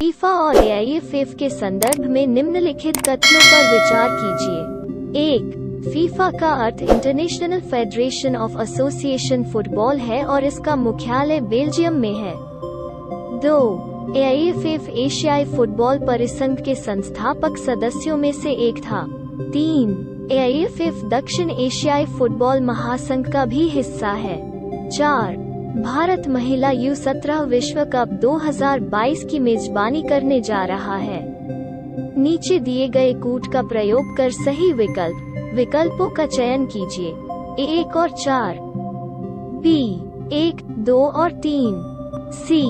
FIFA और AIFF के संदर्भ में निम्नलिखित कथनों पर विचार कीजिए। 1. फीफा का अर्थ international federation of association football है और इसका मुख्यालय बेल्जियम में है। 2. एआईएफएफ एशियाई फुटबॉल परिसंघ के संस्थापक सदस्यों में से एक था। 3. एआईएफएफ दक्षिण एशियाई फुटबॉल महासंघ का भी हिस्सा है। 4. भारत महिला U17 विश्व कप 2022 की मेजबानी करने जा रहा है। नीचे दिए गए कूट का प्रयोग कर सही विकल्पों का चयन कीजिए। 1 और 4, B 1, 2 और 3, C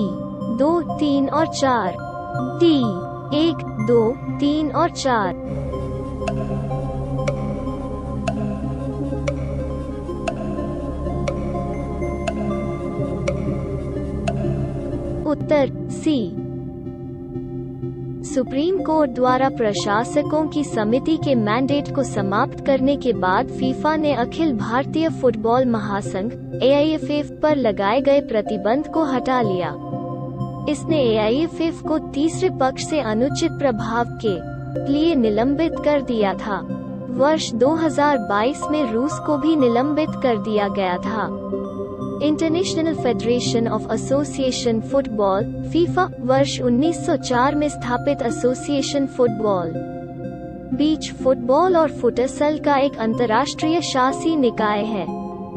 2, 3 और 4, D 1, 2, 3 और 4। उत्तर सी। सुप्रीम कोर्ट द्वारा प्रशासकों की समिति के मैंडेट को समाप्त करने के बाद फीफा ने अखिल भारतीय फुटबॉल महासंघ एआईएफएफ पर लगाए गए प्रतिबंध को हटा लिया। इसने एआईएफएफ को तीसरे पक्ष से अनुचित प्रभाव के लिए निलंबित कर दिया था। वर्ष 2022 में रूस को भी निलंबित कर दिया गया था। International federation of association football FIFA वर्ष 1904 में स्थापित एसोसिएशन फुटबॉल, बीच फुटबॉल और फुटसल का एक अंतर्राष्ट्रीय शासी निकाय है।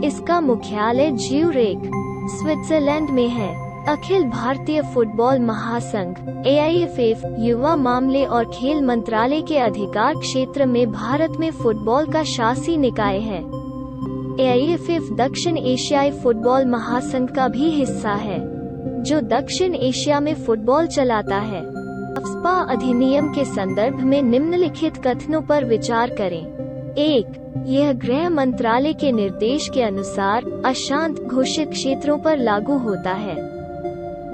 इसका मुख्यालय ज्यूरिख, स्विट्जरलैंड में है। अखिल भारतीय फुटबॉल महासंघ एआईएफएफ युवा मामले और खेल मंत्रालय के अधिकार क्षेत्र में भारत में फुटबॉल का शासी निकाय है। एआईएफएफ दक्षिण एशियाई फुटबॉल महासंघ का भी हिस्सा है, जो दक्षिण एशिया में फुटबॉल चलाता है। अफ्स्पा अधिनियम के संदर्भ में निम्नलिखित कथनों पर विचार करें। 1. यह गृह मंत्रालय के निर्देश के अनुसार अशांत घोषित क्षेत्रों पर लागू होता है।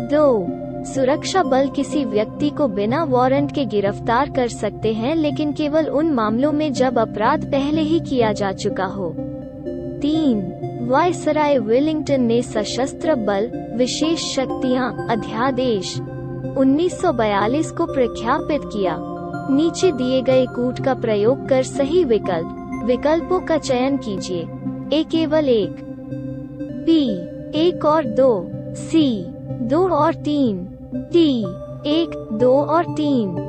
2. सुरक्षा बल किसी व्यक्ति को बिना वारंट के गिरफ्तार कर सकते हैं, लेकिन केवल उन मामलों में जब अपराध पहले ही किया जा चुका हो। 3. वायसराय वेलिंगटन ने सशस्त्र बल विशेष शक्तियां अध्यादेश 1942 को प्रख्यापित किया। नीचे दिए गए कूट का प्रयोग कर सही विकल्पों का चयन कीजिए। A केवल 1, B 1 और 2, C 2 और 3, D 1, 2 और 3।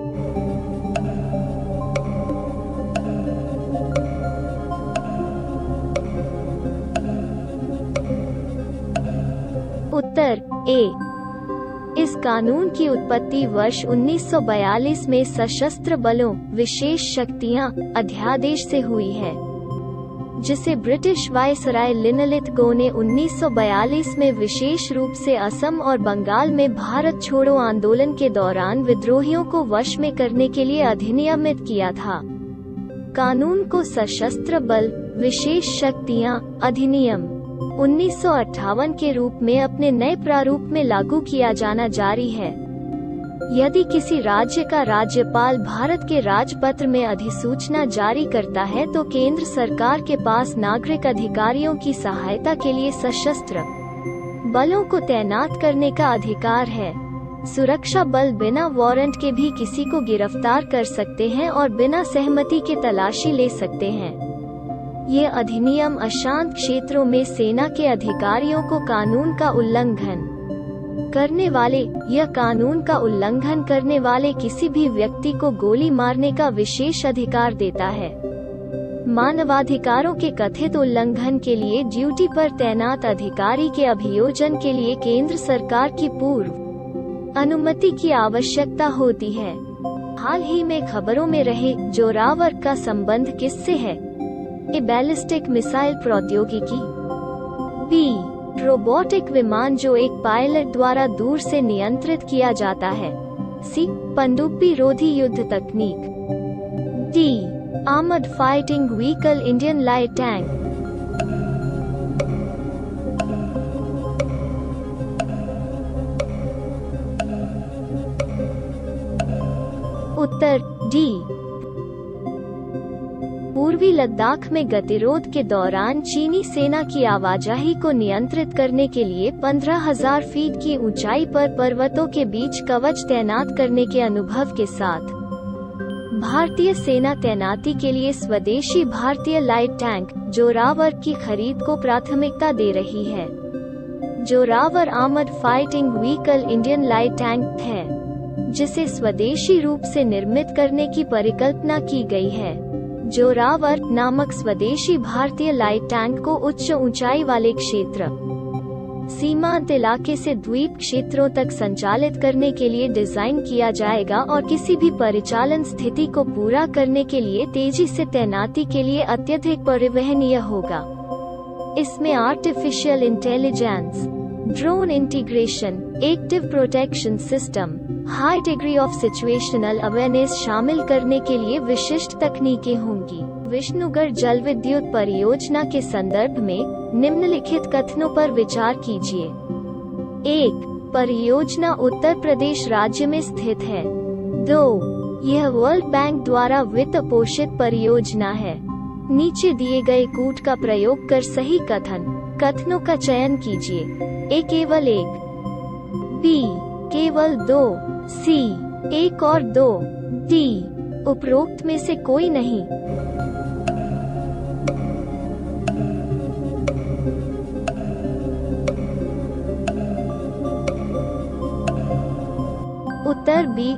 उत्तर ए। इस कानून की उत्पत्ति वर्ष 1942 में सशस्त्र बलों विशेष शक्तियां अध्यादेश से हुई है, जिसे ब्रिटिश वायसराय लिनलिथ ने 1942 में विशेष रूप से असम और बंगाल में भारत छोड़ो आंदोलन के दौरान विद्रोहियों को वश में करने के लिए अधिनियमित किया था। कानून को सशस्त्र बल विशेष शक्तियां अधिनियम 1958 के रूप में अपने नए प्रारूप में लागू किया जाना जारी है। यदि किसी राज्य का राज्यपाल भारत के राजपत्र में अधिसूचना जारी करता है तो केंद्र सरकार के पास नागरिक अधिकारियों की सहायता के लिए सशस्त्र बलों को तैनात करने का अधिकार है। सुरक्षा बल बिना वारंट के भी किसी को गिरफ्तार कर सकते हैं और बिना सहमति के तलाशी ले सकते हैं। ये अधिनियम अशांत क्षेत्रों में सेना के अधिकारियों को कानून का उल्लंघन करने वाले किसी भी व्यक्ति को गोली मारने का विशेष अधिकार देता है। मानवाधिकारों के कथित उल्लंघन के लिए ड्यूटी पर तैनात अधिकारी के अभियोजन के लिए केंद्र सरकार की पूर्व अनुमति की आवश्यकता होती है। हाल ही में खबरों में रहे जोरावर का संबंध किससे है? ए बैलिस्टिक मिसाइल प्रौद्योगिकी, B रोबोटिक विमान जो एक पायलट द्वारा दूर से नियंत्रित किया जाता है, C पनडुब्बी रोधी युद्ध तकनीक, D armoured fighting vehicle Indian light tank. उत्तर D पूर्वी लद्दाख में गतिरोध के दौरान चीनी सेना की आवाजाही को नियंत्रित करने के लिए 15,000 फीट की ऊंचाई पर पर्वतों के बीच कवच तैनात करने के अनुभव के साथ भारतीय सेना तैनाती के लिए स्वदेशी भारतीय लाइट टैंक जोरावर की खरीद को प्राथमिकता दे रही है। Zorawar armoured fighting vehicle Indian light tank है, जिसे स्वदेशी रूप से निर्मित करने की परिकल्पना की गई है। जोरावर नामक स्वदेशी भारतीय लाइट टैंक को उच्च ऊंचाई वाले क्षेत्र, सीमांत इलाके से द्वीप क्षेत्रों तक संचालित करने के लिए डिजाइन किया जाएगा और किसी भी परिचालन स्थिति को पूरा करने के लिए तेजी से तैनाती के लिए अत्यधिक परिवहनीय होगा। इसमें artificial intelligence, drone integration, active protection system, high degree of situational awareness शामिल करने के लिए विशिष्ट तकनीकें होंगी। विष्णुगढ़ जल विद्युत परियोजना के संदर्भ में निम्नलिखित कथनों पर विचार कीजिए। 1. परियोजना उत्तर प्रदेश राज्य में स्थित है। 2. यह वर्ल्ड बैंक द्वारा वित्त पोषित परियोजना है। नीचे दिए गए कूट का प्रयोग कर सही कथनों का चयन कीजिए। A केवल 1, B केवल 2, C 1 और 2, D उपरोक्त में से कोई नहीं। उत्तर बी।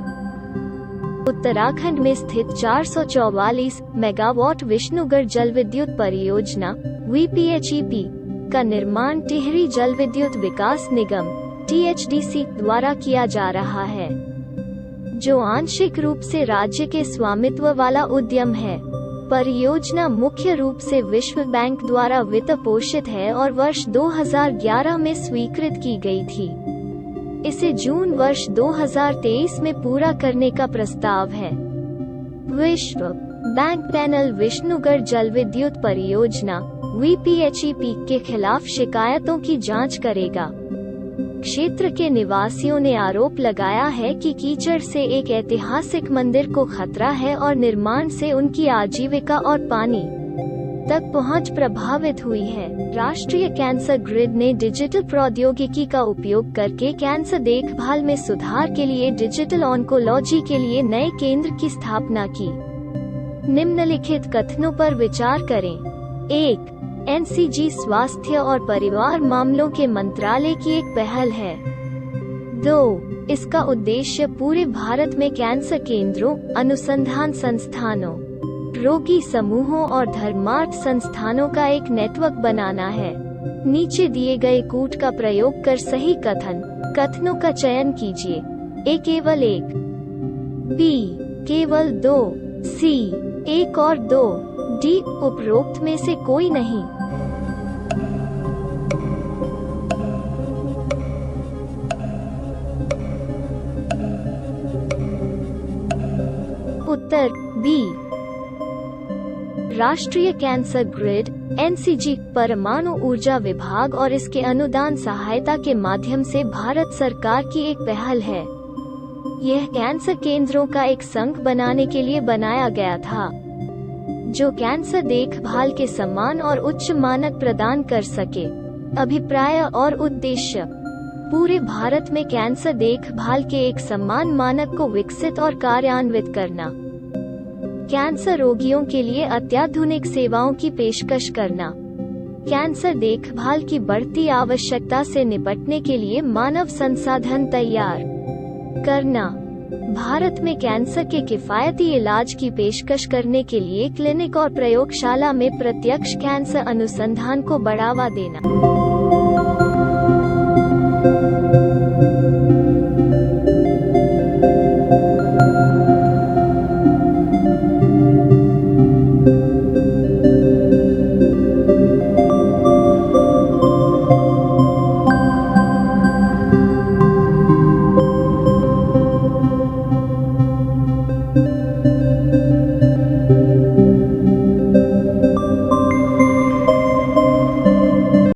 उत्तराखंड में स्थित 444 मेगावाट विष्णुगढ़ जल विद्युत परियोजना VPHEP का निर्माण टिहरी जल विद्युत विकास निगम THDC द्वारा किया जा रहा है, जो आंशिक रूप से राज्य के स्वामित्व वाला उद्यम है। परियोजना मुख्य रूप से विश्व बैंक द्वारा वित्त पोषित है और वर्ष 2011 में स्वीकृत की गई थी। इसे जून वर्ष 2023 में पूरा करने का प्रस्ताव है। विश्व बैंक पैनल विष्णुगढ़ जल विद्युत परियोजना VPHEP के खिलाफ शिकायतों की जांच करेगा। क्षेत्र के निवासियों ने आरोप लगाया है कि कीचड़ से एक ऐतिहासिक मंदिर को खतरा है और निर्माण से उनकी आजीविका और पानी तक पहुंच प्रभावित हुई है। राष्ट्रीय कैंसर ग्रिड ने डिजिटल प्रौद्योगिकी का उपयोग करके कैंसर देखभाल में सुधार के लिए डिजिटल ऑन्कोलॉजी के लिए नए केंद्र की स्थापना की। निम्नलिखित कथनों पर विचार करें। 1. NCG स्वास्थ्य और परिवार मामलों के मंत्रालय की एक पहल है। 2. इसका उद्देश्य पूरे भारत में कैंसर केंद्रों, अनुसंधान संस्थानों, रोगी समूहों और धर्मार्थ संस्थानों का एक नेटवर्क बनाना है। नीचे दिए गए कूट का प्रयोग कर सही कथनों का चयन कीजिए। A केवल 1, B केवल 2, C 1 और 2, D उपरोक्त में से कोई नहीं। उत्तर B। राष्ट्रीय कैंसर ग्रिड NCG परमाणु ऊर्जा विभाग और इसके अनुदान सहायता के माध्यम से भारत सरकार की एक पहल है। यह कैंसर केंद्रों का एक संघ बनाने के लिए बनाया गया था, जो कैंसर देखभाल के समान और उच्च मानक प्रदान कर सके। अभिप्राय और उद्देश्य: पूरे भारत में कैंसर देखभाल के एक समान मानक को विकसित और कार्यान्वित करना, कैंसर रोगियों के लिए अत्याधुनिक सेवाओं की पेशकश करना, कैंसर देखभाल की बढ़ती आवश्यकता से निपटने के लिए मानव संसाधन तैयार करना, भारत में कैंसर के किफायती इलाज की पेशकश करने के लिए क्लिनिक और प्रयोगशाला में प्रत्यक्ष कैंसर अनुसंधान को बढ़ावा देना।